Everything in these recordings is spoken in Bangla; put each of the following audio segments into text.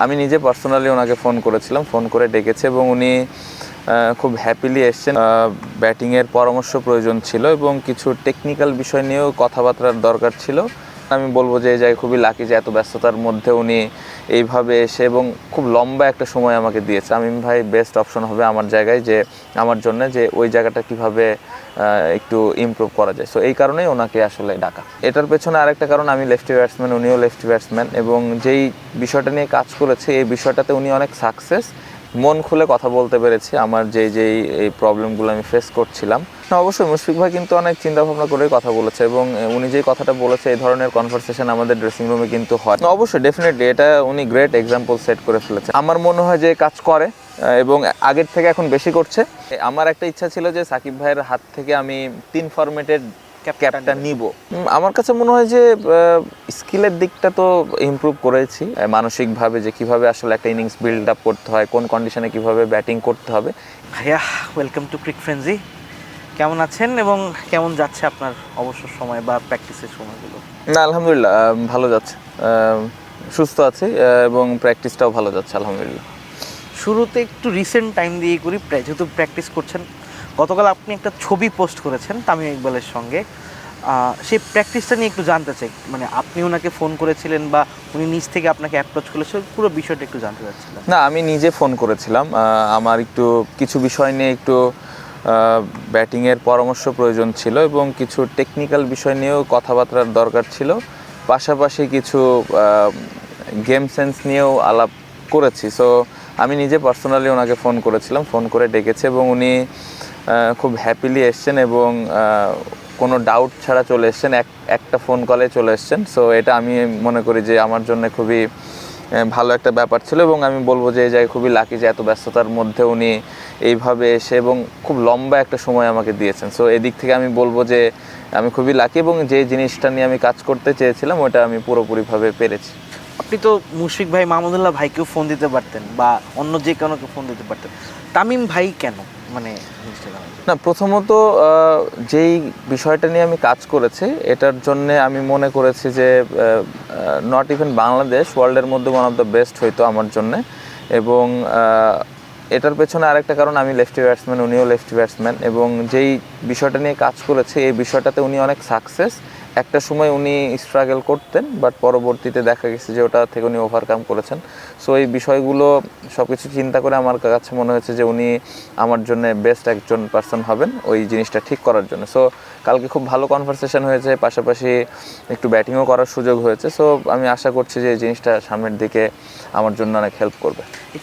আমি নিজে পার্সোনালি ওনাকে ফোন করেছিলাম, ফোন করে ডেকেছে এবং উনি খুব হ্যাপিলি এসেছেন। ব্যাটিংয়ের পরামর্শ প্রয়োজন ছিল এবং কিছু টেকনিক্যাল বিষয় নিয়েও কথাবার্তার দরকার ছিল। আমি বলবো যে এই জায়গায় খুবই লাকি যে এত ব্যস্ততার মধ্যে উনি এইভাবে এসে এবং খুব লম্বা একটা সময় আমাকে দিয়েছে। আমি ভাই বেস্ট অপশন হবে আমার জায়গায়, যে আমার জন্য যে ওই জায়গাটা কিভাবে একটু ইমপ্রুভ করা যায়। সো এই কারণেই ওনাকে আসলে ডাকা। এটার পেছনে আরেকটা কারণ, আমি লেফটি ব্যাটসম্যান, উনিও লেফটি ব্যাটসম্যান, এবং যেই বিষয়টা নিয়ে কাজ করেছে এই বিষয়টাতে উনি অনেক সাকসেস। মন খুলে কথা বলতে পেরেছি আমার যেই এই প্রবলেমগুলো আমি ফেস করছিলাম। অবশ্যই মুশফিক ভাই কিন্তু অনেক চিন্তাভাবনা করেই কথা বলেছে এবং উনি যেই কথাটা বলেছে এই ধরনের কনভারসেশন আমাদের ড্রেসিং রুমে কিন্তু হয়। অবশ্যই ডেফিনেটলি এটা উনি গ্রেট এক্সাম্পল সেট করে ফেলেছে। আমার মনে হয় যে কাজ করে এবং আগের থেকে এখন বেশি করছে। আমার একটা ইচ্ছা ছিল যে সাকিব ভাইয়ের হাত থেকে আমি 3 ফরম্যাটের ক্যাপটা নিব। আমার কাছে মনে হয় যে স্কিলের দিকটা তো ইমপ্রুভ করেছি, মানসিকভাবে যে কিভাবে আসলে একটা ইনিংস বিল্ড আপ করতে হয়, কোন কন্ডিশনে কিভাবে ব্যাটিং করতে হবে। ভাইয়া, ওয়েলকাম টু ক্রিক ফ্রেন্ডজি। কেমন আছেন এবং কেমন যাচ্ছে আপনার অবসর সময় বা প্র্যাকটিসের সময়গুলো? না, আলহামদুলিল্লাহ ভালো যাচ্ছে, সুস্থ আছি এবং প্র্যাকটিসটাও ভালো যাচ্ছে আলহামদুলিল্লাহ। শুরুতে একটু রিসেন্ট টাইম দিয়ে করি, যেহেতু প্র্যাকটিস করছেন। গতকাল আপনি একটা ছবি পোস্ট করেছেন তামিম ইকবালের সঙ্গে, সেই প্র্যাকটিসটা নিয়ে একটু জানতে চাই। মানে আপনি ওনাকে ফোন করেছিলেন বা উনি নিজ থেকে আপনাকে অ্যাপ্রোচ করেছিল, পুরো বিষয়টা একটু জানতে চাচ্ছিলাম। না, আমি নিজে ফোন করেছিলাম। আমার একটু কিছু বিষয় নিয়ে একটু ব্যাটিংয়ের পরামর্শ প্রয়োজন ছিল এবং কিছু টেকনিক্যাল বিষয় নিয়েও কথাবার্তার দরকার ছিল। পাশাপাশি কিছু গেম সেন্স নিয়েও আলাপ করেছি। সো আমি নিজে পার্সোনালি ওনাকে ফোন করেছিলাম, ফোন করে ডেকেছে এবং উনি খুব হ্যাপিলি এসছেন এবং কোনো ডাউট ছাড়া চলে এসছেন, একটা ফোন কলে চলে এসছেন। সো এটা আমি মনে করি যে আমার জন্য খুবই ভালো একটা ব্যাপার ছিল এবং আমি বলবো যে এই জায়গায় খুবই লাকি যে এত ব্যস্ততার মধ্যে উনি এইভাবে এসে এবং খুব লম্বা একটা সময় আমাকে দিয়েছেন। সো এদিক থেকে আমি বলবো যে আমি খুবই লাকি এবং যে জিনিসটা নিয়ে আমি কাজ করতে চেয়েছিলাম ওটা আমি পুরোপুরিভাবে পেরেছি। আপনি তো মুশফিক ভাই, মাহমুদুল্লাহ ভাইকেও ফোন দিতে পারতেন বা অন্য যে কাউকে ফোন দিতে পারতেন, তামিম ভাই কেন? মানে না, প্রথমত যেই বিষয়টা নিয়ে আমি কাজ করেছি এটার জন্য আমি মনে করেছি যে নট ইভেন বাংলাদেশ, ওয়ার্ল্ডের মধ্যে ওয়ান অফ দ্য বেস্ট হইতো আমার জন্যে। এবং এটার পেছনে আরেকটা কারণ, আমি লেফটি ব্যাটসম্যান, উনিও লেফটি ব্যাটসম্যান, এবং যেই বিষয়টা নিয়ে কাজ করেছি এই বিষয়টাতে উনি অনেক সাকসেস। একটা সময় উনি স্ট্রাগল করতেন, বাট পরবর্তীতে দেখা গেছে যে ওটা থেকে উনি ওভারকাম করেছেন। সো এই বিষয়গুলো সব কিছু চিন্তা করে আমার কাছে মনে হয়েছে যে উনি আমার জন্য বেস্ট একজন পার্সন হবেন ওই জিনিসটা ঠিক করার জন্য। সো কালকে খুব ভালো কনভারসেশন হয়েছে, পাশাপাশি একটু ব্যাটিংও করার সুযোগ হয়েছে। সো আমি আশা করছি যে এই জিনিসটা সামনের দিকে আমার জন্য অনেক হেল্প করবে।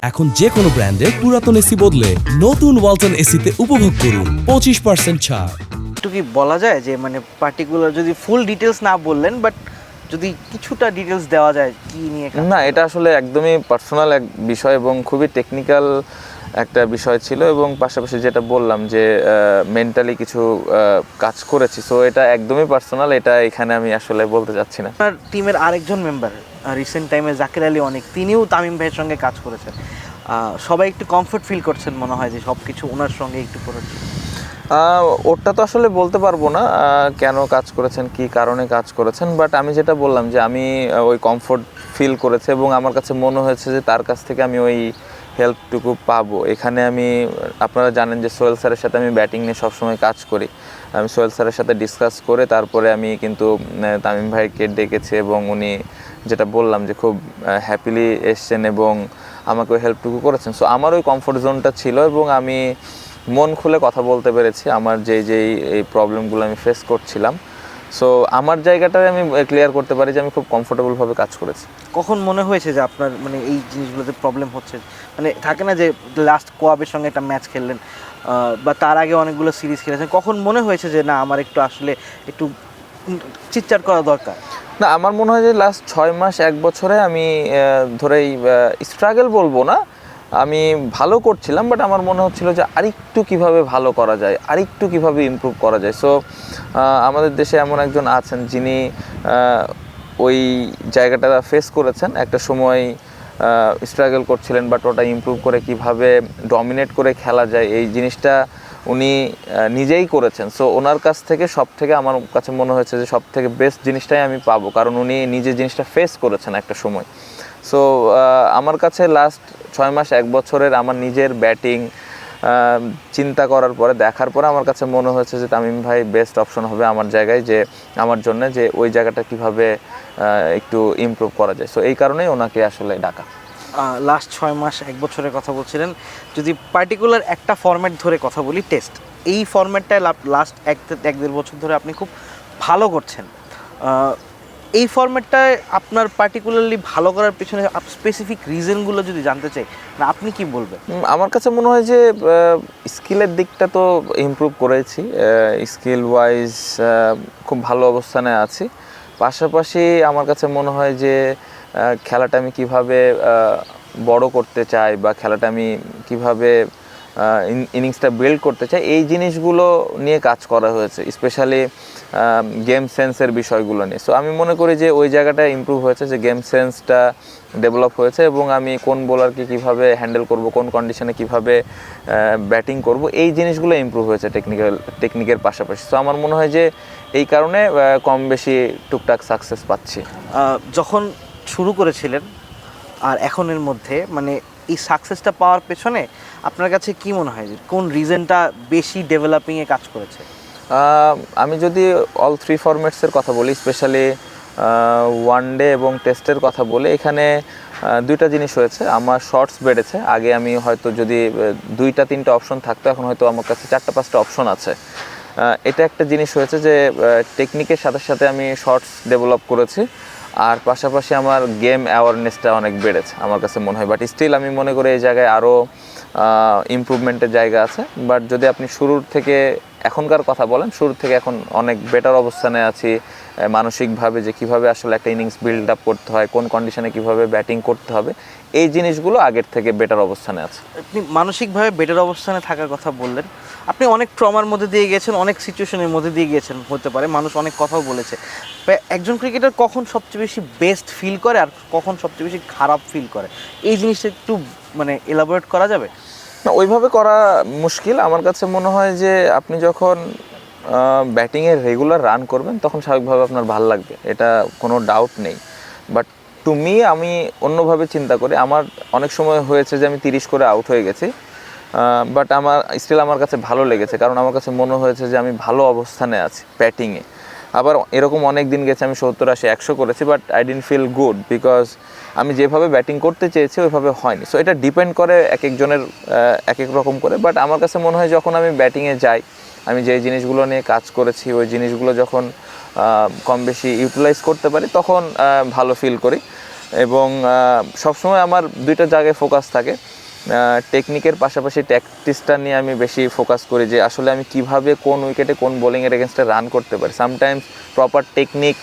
এখন যে কোনো ব্র্যান্ডের পুরাতন এসি বদলে নতুন ওয়ালটন এসিতে উপভোগ করুন 25% ছাড়। একটু কি বলা যায় যে মানে পার্টিকুলার, যদি ফুল ডিটেলস না বললেন, বাট যদি কিছুটা ডিটেলস দেওয়া যায় কি নিয়ে? না, এটা আসলে একদমই পার্সোনাল এক বিষয় এবং খুবই টেকনিক্যাল একটা বিষয় ছিল, এবং পাশাপাশি যেটা বললাম যে মেন্টালি কিছু কাজ করেছি। সো এটা একদমই পার্সোনাল, এটা এখানে আমি আসলে বলতে চাচ্ছি না। আপনার টিমের আরেকজন মেম্বার রিসেন্ট টাইমে জাকির আলী অনেক, তিনিও তামিম ভাইয়ের সঙ্গে কাজ করেছেন। সবাই একটু কমফোর্ট ফিল করছেন মনে হয় যে সব কিছু ওনার সঙ্গে একটু করেছেন। ওটা তো আসলে বলতে পারবো না কেন কাজ করেছেন, কি কারণে কাজ করেছেন, বাট আমি যেটা বললাম যে আমি ওই কমফোর্ট ফিল করেছি এবং আমার কাছে মনে হয়েছে যে তার কাছ থেকে আমি ওই হেল্পটুকু পাবো। এখানে আমি, আপনারা জানেন যে সোহেল স্যারের সাথে আমি ব্যাটিং নিয়ে সবসময় কাজ করি। আমি সোহেল স্যারের সাথে ডিসকাস করে তারপরে আমি কিন্তু তামিম ভাইকে ডেকেছি এবং উনি যেটা বললাম যে খুব হ্যাপিলি এসছেন এবং আমাকে ওই হেল্পটুকু করেছেন। সো আমার ওই কমফোর্ট জোনটা ছিল এবং আমি মন খুলে কথা বলতে পেরেছি আমার যেই এই প্রবলেমগুলো আমি ফেস করছিলাম। সো আমার জায়গাটায় আমি ক্লিয়ার করতে পারি যে আমি খুব কমফোর্টেবলভাবে কাজ করেছি। কখন মনে হয়েছে যে আপনার মানে এই জিনিসগুলোতে প্রবলেম হচ্ছে? মানে থাকে না যে লাস্ট কোয়াবের সঙ্গে একটা ম্যাচ খেললেন বা তার আগে অনেকগুলো সিরিজ খেলেছেন, কখন মনে হয়েছে যে না আমার একটু আসলে একটু চিটচাট করা দরকার? না, আমার মনে হয় যে লাস্ট 6 মাস 1 বছরে আমি ধরেই স্ট্রাগল বলবো না, আমি ভালো করছিলাম, বাট আমার মনে হচ্ছিল যে আরেকটু কিভাবে ভালো করা যায়, আরেকটু কিভাবে ইমপ্রুভ করা যায়। সো আমাদের দেশে এমন একজন আছেন যিনি ওই জায়গাটা ফেস করেছেন, একটা সময় স্ট্রাগল করছিলেন, বাট ওটা ইমপ্রুভ করে কিভাবে ডমিনেট করে খেলা যায় এই জিনিসটা উনি নিজেই করেছেন। সো ওনার কাছ থেকে সব থেকে আমার কাছে মনে হয়েছে যে সব থেকে বেস্ট জিনিসটাই আমি পাবো, কারণ উনি নিজে জিনিসটা ফেস করেছেন একটা সময়। সো আমার কাছে লাস্ট 6 মাস 1 বছরের আমার নিজের ব্যাটিং চিন্তা করার পরে দেখার পরে আমার কাছে মনে হয়েছে যে তামিম ভাই বেস্ট অপশন হবে আমার জায়গায়, যে আমার জন্য যে ওই জায়গাটা কিভাবে একটু ইমপ্রুভ করা যায়। সো এই কারণেই ওনাকে আসলে ডাকা। লাস্ট 6 মাস 1 বছরের কথা বলছিলেন, যদি পার্টিকুলার একটা ফরম্যাট ধরে কথা বলি, টেস্ট, এই ফরম্যাটটায় লাস্ট 1-1.5 বছর ধরে আপনি খুব ভালো করছেন। এই ফরম্যাটটায় আপনার পার্টিকুলারলি ভালো করার পেছনে স্পেসিফিক রিজনগুলো যদি জানতে চাই, না আপনি কি বলবেন? আমার কাছে মনে হয় যে স্কিলের দিকটা তো ইমপ্রুভ করেছি, স্কিল ওয়াইজ খুব ভালো অবস্থানে আছি। পাশাপাশি আমার কাছে মনে হয় যে খেলাটা আমি কিভাবে বড় করতে চাই বা খেলাটা আমি কিভাবে ইনিংসটা বিল্ড করতে চাই, এই জিনিসগুলো নিয়ে কাজ করা হয়েছে, স্পেশালি গেম সেন্সের বিষয়গুলো নিয়ে। সো আমি মনে করি যে ওই জায়গাটা ইমপ্রুভ হয়েছে, যে গেম সেন্সটা ডেভেলপ হয়েছে এবং আমি কোন বোলারকে কিভাবে হ্যান্ডেল করব, কোন কন্ডিশনে কিভাবে ব্যাটিং করব, এই জিনিসগুলো ইমপ্রুভ হয়েছে টেকনিকের পাশাপাশি। সো আমার মনে হয় যে এই কারণে কম বেশি টুকটাক সাকসেস পাচ্ছি। যখন শুরু করেছিলেন আর এখনের মধ্যে, মানে এই সাকসেসটা পাওয়ার পেছনে আপনার কাছে কি মনে হয় যে কোন রিজনটা বেশি ডেভেলপিংয়ে কাজ করেছে? আমি যদি অল 3 ফরম্যাটসের কথা বলি, স্পেশালি ওয়ানডে এবং টেস্টের কথা বলি, এখানে দুইটা জিনিস হয়েছে। আমার শর্টস বেড়েছে। আগে আমি হয়তো যদি 2-3টা অপশন থাকতো, এখন হয়তো আমার কাছে 4-5টা অপশন আছে। এটা একটা জিনিস হয়েছে যে টেকনিকের সাথে সাথে আমি শর্টস ডেভেলপ করেছি, আর পাশাপাশি আমার গেম অ্যাওয়ারনেসটা অনেক বেড়েছে আমার কাছে মনে হয়। বাট স্টিল আমি মনে করি এই জায়গায় আরও ইমপ্রুভমেন্টের জায়গা আছে। বাট যদি আপনি শুরুর থেকে এখনকার কথা বলেন, শুরু থেকে এখন অনেক বেটার অবস্থানে আছি মানসিকভাবে, যে কিভাবে আসলে একটা ইনিংস বিল্ড আপ করতে হয়, কোন কন্ডিশনে কিভাবে ব্যাটিং করতে হবে, এই জিনিসগুলো আগের থেকে বেটার অবস্থানে আছে। আপনি মানসিকভাবে বেটার অবস্থানে থাকার কথা বললেন, আপনি অনেক ট্রমার মধ্যে দিয়ে গিয়েছেন, অনেক সিচুয়েশনের মধ্যে দিয়ে গিয়েছেন, হতে পারে মানুষ অনেক কথাও বলেছে। একজন ক্রিকেটার কখন সবচেয়ে বেশি বেস্ট ফিল করে আর কখন সবচেয়ে বেশি খারাপ ফিল করে, এই জিনিসটা একটু মানে এলাবোরেট করা যাবে? না, ওইভাবে করা মুশকিল। আমার কাছে মনে হয় যে আপনি যখন ব্যাটিংয়ে রেগুলার রান করবেন তখন স্বাভাবিকভাবে আপনার ভালো লাগবে, এটা কোনো ডাউট নেই। বাট টু মি, আমি অন্যভাবে চিন্তা করি। আমার অনেক সময় হয়েছে যে আমি 30 করে আউট হয়ে গেছি, বাট আমার কাছে ভালো লেগেছে, কারণ আমার কাছে মনে হয়েছে যে আমি ভালো অবস্থানে আছি ব্যাটিংয়ে। আবার এরকম অনেক দিন গেছে আমি 70, 80, 100 করেছি, but I didn't feel good, because আমি যেভাবে ব্যাটিং করতে চেয়েছি ওইভাবে হয়নি। সো এটা ডিপেন্ড করে এক একজনের এক এক রকম করে। বাট আমার কাছে মনে হয় যখন আমি ব্যাটিংয়ে যাই, আমি যেই জিনিসগুলো নিয়ে কাজ করেছি ওই জিনিসগুলো যখন কম বেশি ইউটিলাইজ করতে পারি তখন ভালো ফিল করি। এবং সবসময় আমার দুইটা জায়গায় ফোকাস থাকে, টেকনিকের পাশাপাশি ট্যাকটিক্সটা নিয়ে আমি বেশি ফোকাস করি, যে আসলে আমি কিভাবে কোন উইকেটে কোন বোলিংয়ের এগেনস্টে রান করতে পারি। সামটাইমস প্রপার টেকনিক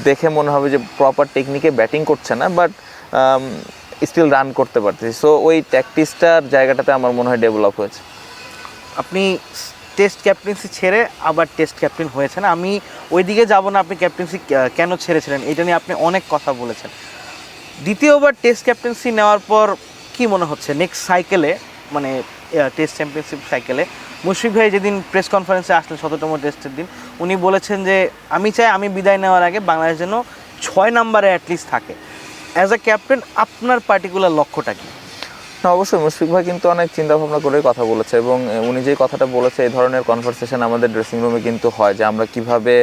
দেখে মনে হবে যে প্রপার টেকনিকে ব্যাটিং করছে না, বাট স্টিল রান করতে পারতেছি। সো ওই ট্যাকটিক্সটার জায়গাটাতে আমার মনে হয় ডেভেলপ হয়েছে। আপনি টেস্ট ক্যাপ্টেন্সি ছেড়ে আবার টেস্ট ক্যাপ্টেন হয়েছেন, আমি ওই দিকে যাব না, আপনি ক্যাপ্টেন্সি কেন ছেড়েছিলেন এটা নিয়ে আপনি অনেক কথা বলেছেন। দ্বিতীয়বার টেস্ট ক্যাপ্টেন্সি নেওয়ার পর কি মনে হচ্ছে নেক্সট সাইকেলে, মানে টেস্ট চ্যাম্পিয়নশিপ সাইকেলে? মুশফিক ভাই যেদিন প্রেস কনফারেন্সে আসলেন 17তম টেস্টের দিন, উনি বলেছেন যে আমি চাই আমি বিদায় নেওয়ার আগে বাংলাদেশ যেন 6 নম্বরে অ্যাটলিস্ট থাকে। অ্যাজ আ ক্যাপ্টেন আপনার পার্টিকুলার লক্ষ্যটা কি? না, অবশ্যই মুশফিক ভাই কিন্তু অনেক চিন্তা ভাবনা করে কথা বলেছে, এবং উনি যেই কথাটা বলেছে এই ধরনের কনভারসেশন আমাদের ড্রেসিং রুমে কিন্তু হয়, যে আমরা কিভাবে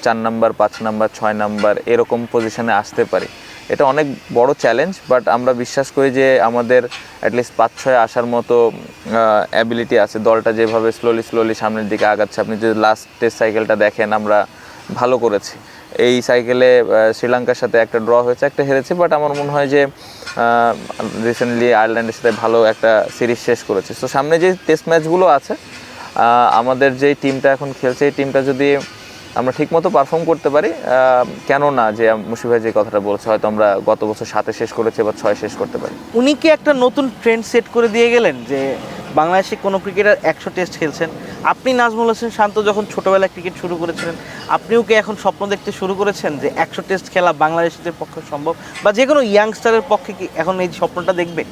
4 নাম্বার, 5 নাম্বার, 6 নাম্বার এরকম পজিশনে আসতে পারি। এটা অনেক বড় চ্যালেঞ্জ, বাট আমরা বিশ্বাস করি যে আমাদের অ্যাটলিস্ট 5-6 আসার মতো অ্যাবিলিটি আছে। দলটা যেভাবে স্লোলি সামনের দিকে আগাচ্ছে, আপনি যদি লাস্ট টেস্ট সাইকেলটা দেখেন, আমরা ভালো করেছি। এই সাইকেলে শ্রীলঙ্কার সাথে একটা ড্র হয়েছে, একটা হেরেছি, বাট আমার মনে হয় যে রিসেন্টলি আয়ারল্যান্ডের সাথে ভালো একটা সিরিজ শেষ করেছে। সো সামনে যে টেস্ট ম্যাচগুলো আছে, আমাদের যেই টিমটা এখন খেলছে এই টিমটা যদি আমরা ঠিকমতো পারফর্ম করতে পারি, কেন না, যে মুশফিক ভাই যে কথাটা বলছে, হয়তো আমরা গত বছর 7-এ শেষ করেছি, এবার 6 শেষ করতে পারি। উনি কি একটা নতুন ট্রেন্ড সেট করে দিয়ে গেলেন যে বাংলাদেশে কোনো ক্রিকেটার 100 টেস্ট খেলছেন? আপনি নাজমুল হোসেন শান্ত যখন ছোটোবেলায় ক্রিকেট শুরু করেছিলেন, আপনিও কি এখন স্বপ্ন দেখতে শুরু করেছেন যে 100 টেস্ট খেলা বাংলাদেশিদের পক্ষে সম্ভব, বা যে কোনো ইয়াংস্টারের পক্ষে কি এখন এই স্বপ্নটা দেখবে?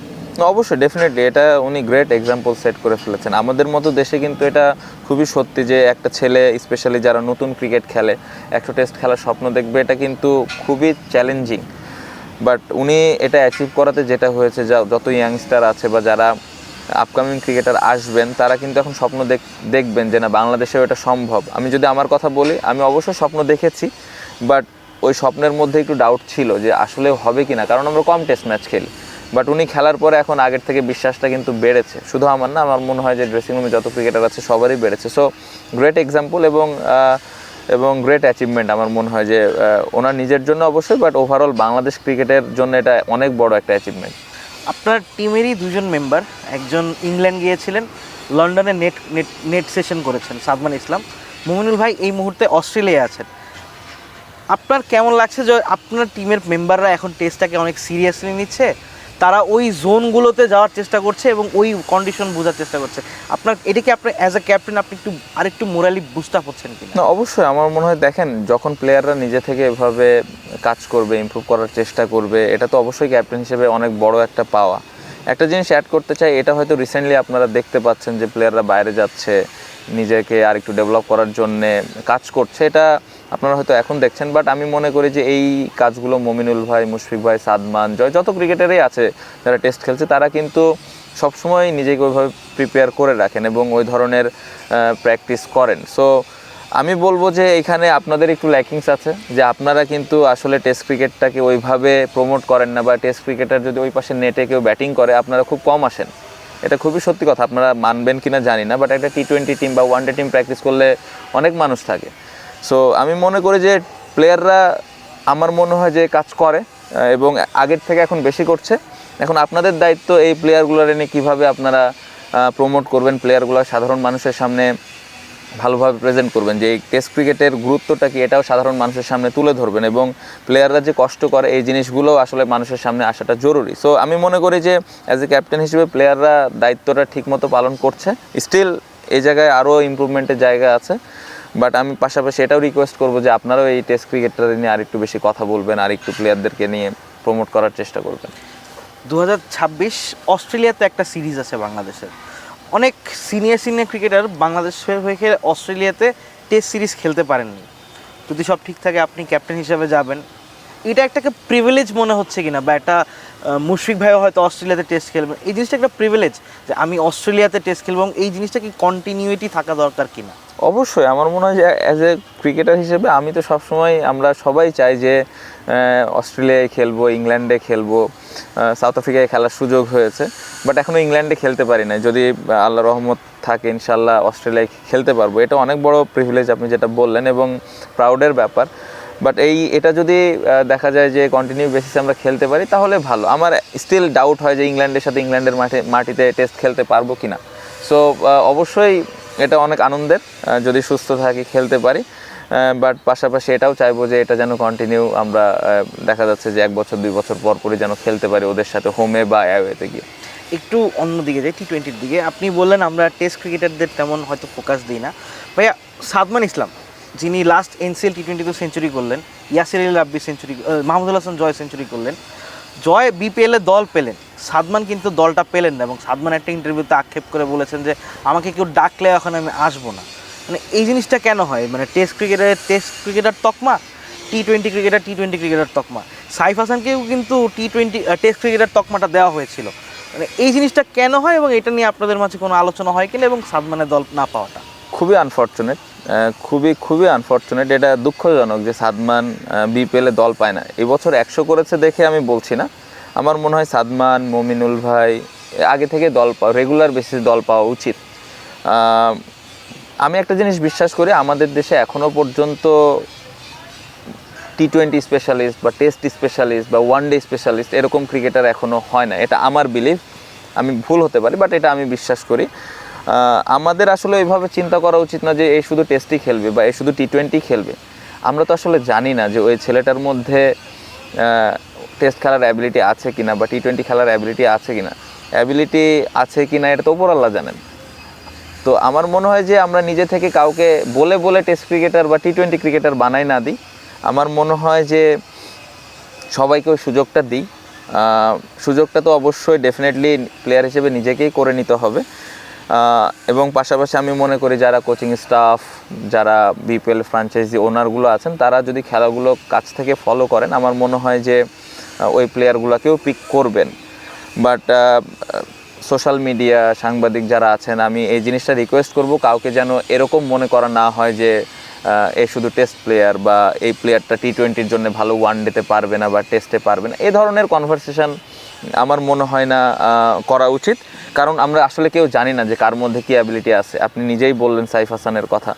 অবশ্যই, ডেফিনেটলি এটা উনি গ্রেট এক্সাম্পল সেট করে ফেলেছেন। আমাদের মতো দেশে কিন্তু এটা খুবই সত্যি যে একটা ছেলে, স্পেশালি যারা নতুন ক্রিকেট খেলে, 100 টেস্ট খেলার স্বপ্ন দেখবে, এটা কিন্তু খুবই চ্যালেঞ্জিং। বাট উনি এটা অ্যাচিভ করাতে যেটা হয়েছে, যত ইয়াংস্টার আছে বা যারা আপকামিং ক্রিকেটার আসবেন তারা কিন্তু এখন স্বপ্ন দেখবেন যে না বাংলাদেশেও এটা সম্ভব। আমি যদি আমার কথা বলি, আমি অবশ্যই স্বপ্ন দেখেছি, বাট ওই স্বপ্নের মধ্যে একটু ডাউট ছিল যে আসলে হবে কি না, কারণ আমরা কম টেস্ট ম্যাচ খেলি। বাট উনি খেলার পরে এখন আগের থেকে বিশ্বাসটা কিন্তু বেড়েছে, শুধু আমার না, আমার মনে হয় যে ড্রেসিং রুমে যত ক্রিকেটার আছে সবারই বেড়েছে। সো গ্রেট এক্সাম্পল এবং গ্রেট অ্যাচিভমেন্ট আমার মনে হয় যে ওনার নিজের জন্য অবশ্যই, বাট ওভারঅল বাংলাদেশ ক্রিকেটের জন্য এটা অনেক বড় একটা অ্যাচিভমেন্ট। আপনার টিমেরই দুজন মেম্বার, একজন ইংল্যান্ড গিয়েছিলেন, লন্ডনে নেট সেশন করেছেন, সাদমান ইসলাম। মুমিনুল ভাই এই মুহূর্তে অস্ট্রেলিয়ায় আছেন। আপনার কেমন লাগছে যে আপনার টিমের মেম্বাররা এখন টেস্টটাকে অনেক সিরিয়াসলি নিচ্ছে, তারা ওই জোনগুলোতে যাওয়ার চেষ্টা করছে এবং ওই কন্ডিশন বোঝার চেষ্টা করছে? আপনার এটাকে আপনি অ্যাজ এ ক্যাপ্টেন আপনি আরেকটু মোরালি বুস্ট আপ হচ্ছেন কি না? অবশ্যই আমার মনে হয়, দেখেন যখন প্লেয়াররা নিজে থেকে এভাবে কাজ করবে, ইমপ্রুভ করার চেষ্টা করবে, এটা তো অবশ্যই ক্যাপ্টেন হিসেবে অনেক বড় একটা পাওয়া। একটা জিনিস অ্যাড করতে চাই, এটা হয়তো রিসেন্টলি আপনারা দেখতে পাচ্ছেন যে প্লেয়াররা বাইরে যাচ্ছে, নিজেকে আর একটু ডেভেলপ করার জন্যে কাজ করছে, এটা আপনারা হয়তো এখন দেখছেন। বাট আমি মনে করি যে এই কাজগুলো মুমিনুল ভাই, মুশফিক ভাই, সাদমান, জয়, যত ক্রিকেটারই আছে যারা টেস্ট খেলছে, তারা কিন্তু সবসময় নিজেকে ওইভাবে প্রিপেয়ার করে রাখেন এবং ওই ধরনের প্র্যাকটিস করেন। সো আমি বলবো যে এখানে আপনাদের একটু ল্যাকিংস আছে, যে আপনারা কিন্তু আসলে টেস্ট ক্রিকেটটাকে ওইভাবে প্রমোট করেন না, বা টেস্ট ক্রিকেটার যদি ওই পাশে নেটে কেউ ব্যাটিং করে আপনারা খুব কম আসেন। এটা খুবই সত্যি কথা, আপনারা মানবেন কিনা জানি না, বাট একটা টি-20 টিম বা ওয়ানডে টিম প্র্যাকটিস করলে অনেক মানুষ থাকে। সো আমি মনে করি যে প্লেয়াররা, আমার মনে হয় যে কাজ করে এবং আগের থেকে এখন বেশি করছে। এখন আপনাদের দায়িত্ব এই প্লেয়ারগুলোর এনে কীভাবে আপনারা প্রমোট করবেন, প্লেয়ারগুলো সাধারণ মানুষের সামনে ভালোভাবে প্রেজেন্ট করবেন, যে এই টেস্ট ক্রিকেটের গুরুত্বটা কি এটাও সাধারণ মানুষের সামনে তুলে ধরবেন, এবং প্লেয়াররা যে কষ্ট করে এই জিনিসগুলো আসলে মানুষের সামনে আসাটা জরুরি। সো আমি মনে করি যে অ্যাজ এ ক্যাপ্টেন হিসেবে প্লেয়াররা দায়িত্বটা ঠিকমতো পালন করছে। স্টিল এই জায়গায় আরও ইমপ্রুভমেন্টের জায়গা আছে, বাট আমি পাশাপাশি এটাও রিকোয়েস্ট করবো যে আপনারাও এই টেস্ট ক্রিকেটটা নিয়ে আরেকটু বেশি কথা বলবেন, আর একটু প্লেয়ারদেরকে নিয়ে প্রমোট করার চেষ্টা করবেন। 2026 অস্ট্রেলিয়াতে একটা সিরিজ আছে বাংলাদেশের। অনেক সিনিয়র ক্রিকেটার বাংলাদেশের হয়ে খেলে অস্ট্রেলিয়াতে টেস্ট সিরিজ খেলতে পারেননি। যদি সব ঠিক থাকে আপনি ক্যাপ্টেন হিসেবে যাবেন, এটা একটাকে প্রিভিলেজ মনে হচ্ছে কিনা? বা একটা মুশফিক ভাইও হয়তো অস্ট্রেলিয়াতে টেস্ট খেলবেন, এই জিনিসটা একটা প্রিভিলেজ যে আমি অস্ট্রেলিয়াতে টেস্ট খেলবো, এবং এই জিনিসটা কি কন্টিনিউইটি থাকা দরকার কিনা? অবশ্যই আমার মনে হয় যে অ্যাজ এ ক্রিকেটার হিসেবে আমি তো সবসময়, আমরা সবাই চাই যে অস্ট্রেলিয়ায় খেলবো, ইংল্যান্ডে খেলবো, সাউথ আফ্রিকায় খেলার সুযোগ হয়েছে, বাট এখনও ইংল্যান্ডে খেলতে পারি না। যদি আল্লাহ রহমত থাকে ইনশাল্লাহ অস্ট্রেলিয়ায় খেলতে পারবো। এটা অনেক বড় প্রিভিলেজ আপনি যেটা বললেন, এবং প্রাউডের ব্যাপার। বাট এটা যদি দেখা যায় যে কন্টিনিউ বেসিসে আমরা খেলতে পারি তাহলে ভালো। আমার স্টিল ডাউট হয় যে ইংল্যান্ডের সাথে ইংল্যান্ডের মাটিতে টেস্ট খেলতে পারবো কি না। সো অবশ্যই এটা অনেক আনন্দের যদি সুস্থ থাকি, খেলতে পারি, বাট পাশাপাশি এটাও চাইবো যে এটা যেন কন্টিনিউ আমরা দেখা যাচ্ছে যে 1 বছর 2 বছর পরই যেন খেলতে পারি ওদের সাথে, হোমে বা অ্যাওয়েতে গিয়ে। একটু অন্যদিকে যাই, টি-20-র দিকে। আপনি বললেন আমরা টেস্ট ক্রিকেটারদের তেমন হয়তো ফোকাস দিই না। ভাইয়া, সাদমান ইসলাম যিনি লাস্ট এনসিএল টি-20-তে সেঞ্চুরি করলেন, ইয়াসির আলী রাব্বি সেঞ্চুরি, মাহমুদুল হাসান জয় সেঞ্চুরি করলেন, জয় বিপিএলে দল পেলেন, সাদমান কিন্তু দলটা পেলেন না, এবং সাদমান একটা ইন্টারভিউতে আক্ষেপ করে বলেছেন যে আমাকে কেউ ডাকলে এখন আমি আসবো না। মানে এই জিনিসটা কেন হয়? মানে টেস্ট ক্রিকেটার তকমা, টি-20 ক্রিকেটার তকমা। সাইফ হাসানকেও কিন্তু টেস্ট ক্রিকেটার তকমাটা দেওয়া হয়েছিল। মানে এই জিনিসটা কেন হয়, এবং এটা নিয়ে আপনাদের মাঝে কোনো আলোচনা হয় কিনা, এবং সাদমানের দল না পাওয়াটা? খুবই আনফর্চুনেট, খুবই আনফর্চুনেট। এটা দুঃখজনক যে সাদমান বিপিএলে দল পায় না। এবছর 100 করেছে দেখে আমি বলছি না, আমার মনে হয় সাদমান, মুমিনুল ভাই আগে থেকে রেগুলার বেসিসে দল পাওয়া উচিত। আমি একটা জিনিস বিশ্বাস করি, আমাদের দেশে এখনও পর্যন্ত টি-20 স্পেশালিস্ট বা টেস্ট স্পেশালিস্ট বা ওয়ানডে স্পেশালিস্ট এরকম ক্রিকেটার এখনও হয় না। এটা আমার বিলিভ, আমি ভুল হতে পারি, বাট এটা আমি বিশ্বাস করি। আমাদের আসলে এইভাবে চিন্তা করা উচিত না যে এই শুধু টেস্টই খেলবে বা এই শুধু টি-20 খেলবে। আমরা তো আসলে জানি না যে ওই ছেলেটার মধ্যে টেস্ট খেলার অ্যাবিলিটি আছে কিনা বা টি-20 খেলার অ্যাবিলিটি আছে কিনা। অ্যাবিলিটি আছে কিনা এটা তো উপরআল্লাহ জানেন। তো আমার মনে হয় যে আমরা নিজে থেকে কাউকে বলে টেস্ট ক্রিকেটার বা টি-20 ক্রিকেটার বানাই না দিই। আমার মনে হয় যে সবাইকে ওই সুযোগটা দিই। সুযোগটা তো অবশ্যই ডেফিনেটলি প্লেয়ার হিসেবে নিজেকেই করে নিতে হবে, এবং পাশাপাশি আমি মনে করি যারা কোচিং স্টাফ, যারা বিপিএল ফ্র্যাঞ্চাইজি ওনারগুলো আছেন, তারা যদি খেলাগুলো কাছ থেকে ফলো করেন, আমার মনে হয় যে ওই প্লেয়ারগুলোকেও পিক করবেন। বাট সোশ্যাল মিডিয়া সাংবাদিক যারা আছেন, আমি এই জিনিসটা রিকোয়েস্ট করব কাউকে যেন এরকম মনে করা না হয় যে এ শুধু টেস্ট প্লেয়ার বা এই প্লেয়ারটা টি-20-র জন্য ভালো ওয়ানডেতে পারবে না বা টেস্টে পারবে না, এই ধরনের কনভারসেশন আমার মনে হয় না করা উচিত। কারণ আমরা আসলে কেউ জানি না যে কার মধ্যে কী অ্যাবিলিটি আছে। আপনি নিজেই বললেন সাইফ হাসানের কথা।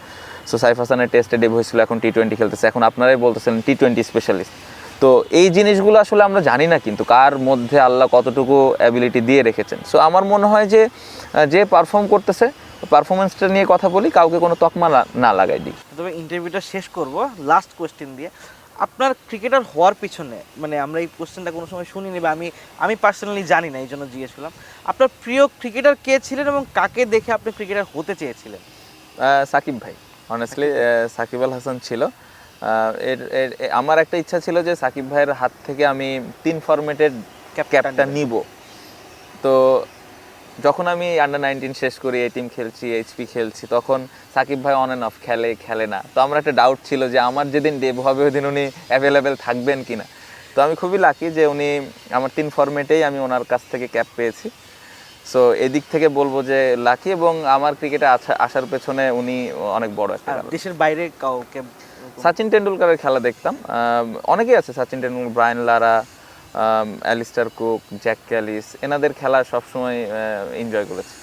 সো সাইফ হাসানের টেস্টে ডেবিউ হয়েছিল, এখন টি-20 খেলতেছে, এখন আপনারাই বলতেছেন টি-20 স্পেশালিস্ট। তো এই জিনিসগুলো আসলে আমরা জানি না কিন্তু কার মধ্যে আল্লাহ কতটুকু অ্যাবিলিটি দিয়ে রেখেছেন। সো আমার মনে হয় যে পারফর্ম করতেছে পারফরমেন্সটা নিয়ে কথা বলি, কাউকে কোনো তকমা না লাগাই দিই। তবে ইন্টারভিউটা শেষ করব লাস্ট কোয়েশ্চেন দিয়ে। আপনার ক্রিকেটার হওয়ার পিছনে, মানে আমরা এই কোয়েশ্চেনটা কোনো সময় শুনিনি বা আমি পার্সোনালি জানি না, এই জন্য জিজ্ঞেস করলাম, আপনার প্রিয় ক্রিকেটার কে ছিলেন এবং কাকে দেখে আপনি ক্রিকেটার হতে চেয়েছিলেন? সাকিব ভাই, অনেস্টলি সাকিব আল হাসান ছিল। আমার একটা ইচ্ছা ছিল যে সাকিব ভাইয়ের হাত থেকে আমি 3 ফরম্যাটের ক্যাপটা নিব। তো যখন আমি আন্ডার-19 শেষ করি, এই টিম খেলছি, এইচপি খেলছি, তখন সাকিব ভাই অন অ্যান্ড অফ খেলে না। তো আমার একটা ডাউট ছিল যে আমার যেদিন ডেবিউ হবে ওই দিন উনি অ্যাভেলেবেল থাকবেন কিনা। তো আমি খুবই লাকি যে উনি আমার 3 ফরম্যাটেই আমি ওনার কাছ থেকে ক্যাপ পেয়েছি। সো এদিক থেকে বলবো যে লাকি, এবং আমার ক্রিকেটে আসার পেছনে উনি অনেক বড় একটা কারণ। দেশের বাইরে কাউকে? সচিন টেন্ডুলকারের খেলা দেখতাম, অনেকেই আছে, Sachin Tendulkar, Brian Lara, Alastair Cook, Jack Kallis, এনাদের খেলা সবসময় এনজয় করেছি।